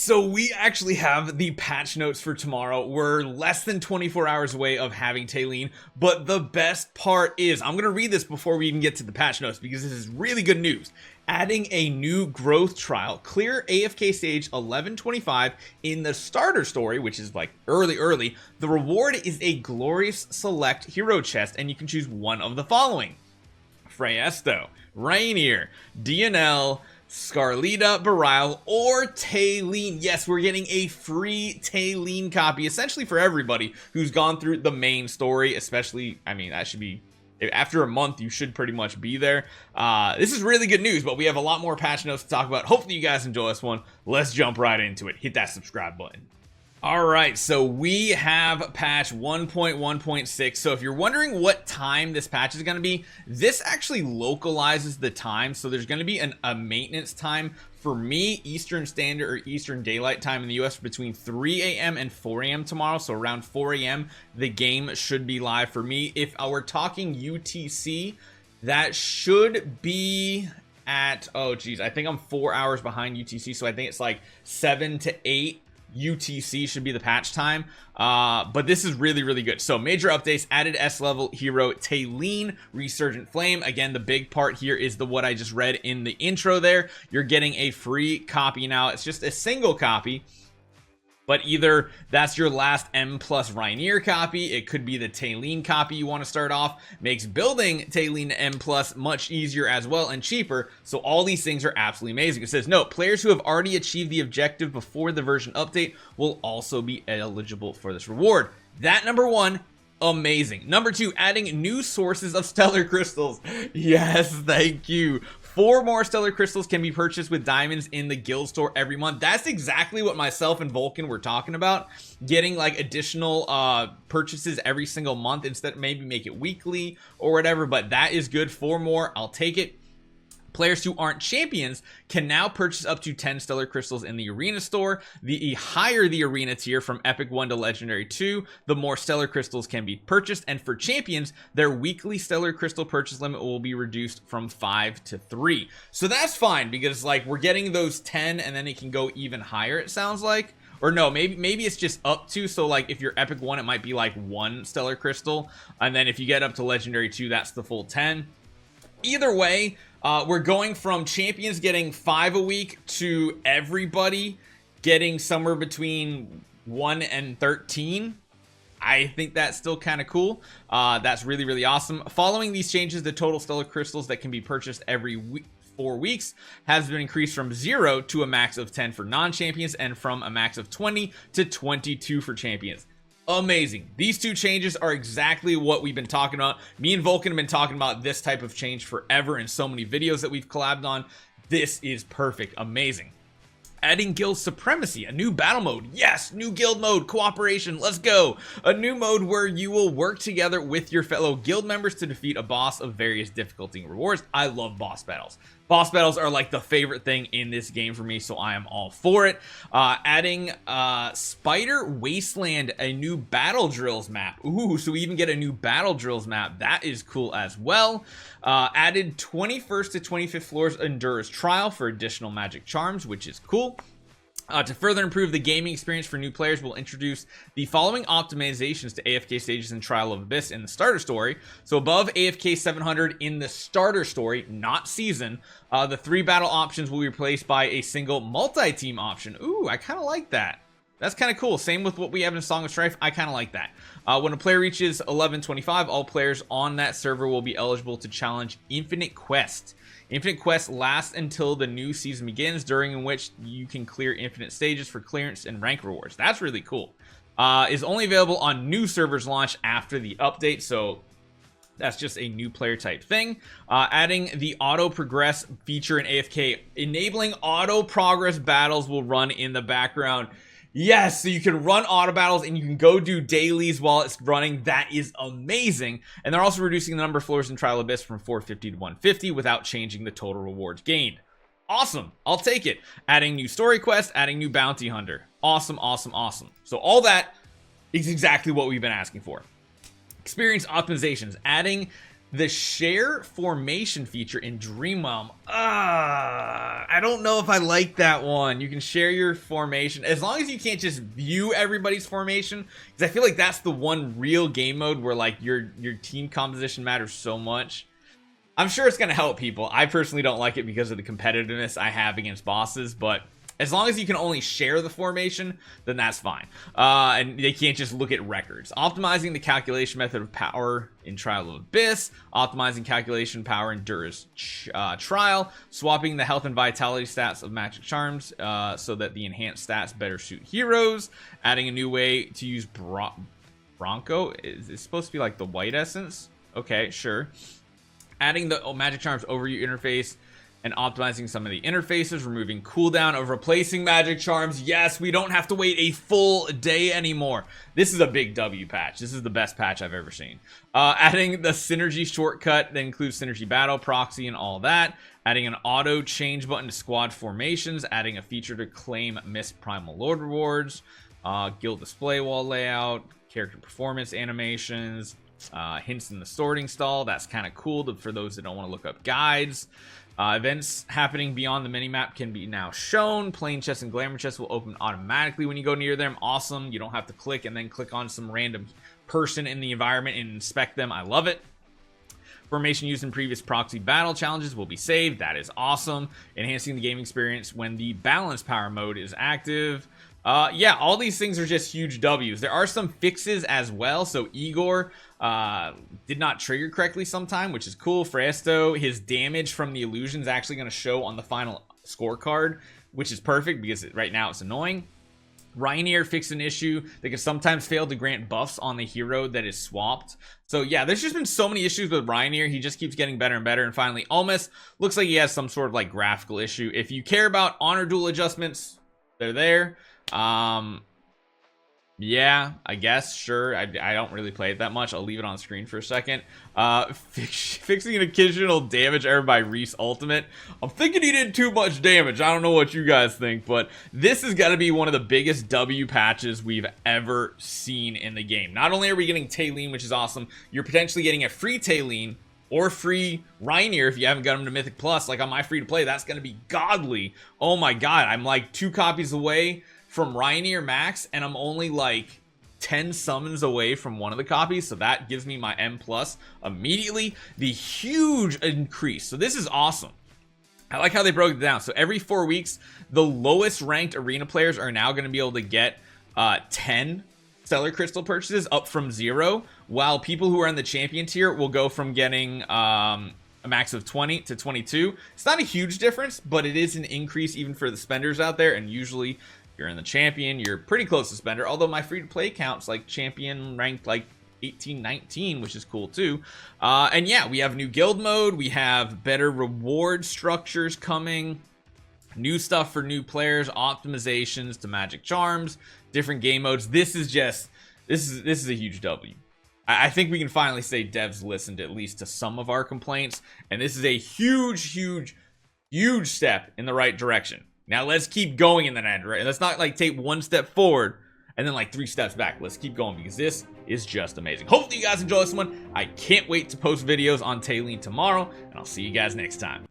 So we actually have the patch notes for tomorrow. We're less than 24 hours away of having Talene, but the best part is, I'm going to read this before we even get to the patch notes because this is really good news. Adding a new growth trial, clear AFK stage 1125 in the starter story, which is like early. The reward is a glorious select hero chest, and you can choose one of the following: Freyesto, Rainier, DNL, Scarlita, Beryl, or Talene. Yes, we're getting a free Talene copy, essentially for everybody who's gone through the main story, especially, I mean, that should be, after a month, you should pretty much be there. This is really good news, but we have a lot more patch notes to talk about. Hopefully you guys enjoy this one. Let's jump right into it. Hit that subscribe button. Alright, so we have patch 1.1.6. So if you're wondering what time this patch is going to be, this actually localizes the time. So there's going to be a maintenance time for me, Eastern Standard or Eastern Daylight Time in the US, between 3 a.m. and 4 a.m. tomorrow. So around 4 a.m. the game should be live for me. If we're talking UTC, that should be at, oh geez, I think I'm 4 hours behind UTC. So I think it's like 7 to 8 UTC should be the patch time, but this is really good. So major updates: added S level hero Talene, Resurgent Flame. Again, the big part here is what I just read in the intro there. You're getting a free copy now. It's just a single copy, but either that's your last M plus Rainier copy, it could be the Talene copy you want to start off. Makes building Talene M plus much easier as well and cheaper. So all these things are absolutely amazing. It says, note, players who have already achieved the objective before the version update will also be eligible for this reward. That number one, amazing. Number two, adding new sources of stellar crystals. Yes, thank you. 4 more stellar crystals can be purchased with diamonds in the guild store every month. That's exactly what myself and Vulcan were talking about, getting like additional purchases every single month instead, maybe make it weekly or whatever. But that is good. 4 more, I'll take it. Players who aren't champions can now purchase up to 10 stellar crystals in the arena store. The higher the arena tier, from epic 1 to legendary 2, the more stellar crystals can be purchased. And for champions, their weekly stellar crystal purchase limit will be reduced from 5 to 3. So that's fine, because like we're getting those 10 and then it can go even higher, it sounds like. Or no, maybe it's just up to, so like if you're epic 1, it might be like 1 stellar crystal, and then if you get up to legendary 2, that's the full 10. Either way, we're going from champions getting 5 a week to everybody getting somewhere between 1 and 13. I think that's still kind of cool. That's really awesome. Following these changes, the total stellar crystals that can be purchased every 4 weeks has been increased from 0 to a max of 10 for non-champions, and from a max of 20 to 22 for champions. Amazing. These two changes are exactly what we've been talking about. Me and Vulcan have been talking about this type of change forever in so many videos that we've collabed on. This is perfect. Amazing. Adding guild supremacy, a new battle mode. Yes, new guild mode, cooperation, let's go. A new mode where you will work together with your fellow guild members to defeat a boss of various difficulty and rewards. I love boss battles. Boss battles are like the favorite thing in this game for me, so I am all for it. Adding Spider Wasteland, a new battle drills map. Ooh, so we even get a new battle drills map. That is cool as well. Added 21st to 25th floors Endurance Trial for additional magic charms, which is cool. To further improve the gaming experience for new players, we'll introduce the following optimizations to AFK stages in Trial of Abyss in the starter story. So above AFK 700 in the starter story, not season, the 3 battle options will be replaced by a single multi-team option. Ooh, I kind of like that. That's kind of cool. Same with what we have in Song of Strife. I kind of like that. When a player reaches 1125, all players on that server will be eligible to challenge Infinite Quest. Infinite Quest lasts until the new season begins, during which you can clear infinite stages for clearance and rank rewards. That's really cool. Is only available on new servers launch after the update, so that's just a new player type thing. Adding the auto progress feature in AFK, enabling auto progress battles will run in the background. Yes, so you can run auto battles and you can go do dailies while it's running. That is amazing. And they're also reducing the number of floors in Trial Abyss from 450 to 150 without changing the total rewards gained. Awesome. I'll take it. Adding new story quests, adding new bounty hunter. Awesome. So all that is exactly what we've been asking for. Experience optimizations, adding The share formation feature in Dreamwelm. I don't know if I like that one. You can share your formation as long as you can't just view everybody's formation, because I feel like that's the one real game mode where like your team composition matters so much. I'm sure it's gonna help people. I personally don't like it because of the competitiveness I have against bosses, but as long as you can only share the formation, then that's fine. And they can't just look at records. Optimizing the calculation method of power in Trial of Abyss. Optimizing calculation power in Dura's Trial. Swapping the health and vitality stats of magic charms so that the enhanced stats better suit heroes. Adding a new way to use Bronco. Is it supposed to be like the white essence? Okay, sure. Adding the magic charms overview interface and optimizing some of the interfaces, removing cooldown of replacing magic charms. Yes, we don't have to wait a full day anymore. This is a big W patch. This is the best patch I've ever seen. Adding the synergy shortcut that includes synergy battle, proxy, and all that. Adding an auto change button to squad formations. Adding a feature to claim missed Primal Lord rewards. Guild display wall layout. Character performance animations. Hints in the sorting stall. That's kind of cool for those that don't want to look up guides. Events happening beyond the minimap can be now shown. Plain chests and glamour chests will open automatically when you go near them. Awesome. You don't have to click and then click on some random person in the environment and inspect them. I love it. Formation used in previous proxy battle challenges will be saved. That is awesome. Enhancing the game experience when the balance power mode is active. Yeah, all these things are just huge W's. There are some fixes as well. So Igor did not trigger correctly sometime, which is cool. Fresto, his damage from the illusion is actually going to show on the final scorecard, which is perfect because right now it's annoying. Ryanair fixed an issue that can sometimes fail to grant buffs on the hero that is swapped. So yeah, there's just been so many issues with Ryanair. He just keeps getting better and better. And finally, Almas looks like he has some sort of like graphical issue. If you care about honor duel adjustments, they're there. Yeah, I guess, sure. I don't really play it that much. I'll leave it on screen for a second. Fixing an occasional damage error by Reese Ultimate. I'm thinking he did too much damage. I don't know what you guys think, but this is gonna be one of the biggest W patches we've ever seen in the game. Not only are we getting Talene, which is awesome, you're potentially getting a free Talene or free Ryanair if you haven't got him to Mythic Plus. Like on my free to play, that's gonna be godly. Oh my god, I'm like 2 copies away from Ryanair Max, and I'm only like 10 summons away from one of the copies, so that gives me my M plus immediately. The huge increase, so this is awesome. I like how they broke it down. So every 4 weeks, the lowest ranked arena players are now going to be able to get 10 stellar crystal purchases, up from 0, while people who are in the champion tier will go from getting a max of 20 to 22. It's not a huge difference, but it is an increase even for the spenders out there. And usually if you're in the champion, you're pretty close to spender, although my free to play counts like champion ranked like 18, 19, which is cool too. And yeah, we have new guild mode, we have better reward structures coming, new stuff for new players, optimizations to magic charms, different game modes. This is a huge W. I think we can finally say devs listened at least to some of our complaints, and this is a huge step in the right direction. Now let's keep going in that end, right? Let's not like take 1 step forward and then like 3 steps back. Let's keep going because this is just amazing. Hopefully you guys enjoy this one. I can't wait to post videos on Talene tomorrow, and I'll see you guys next time.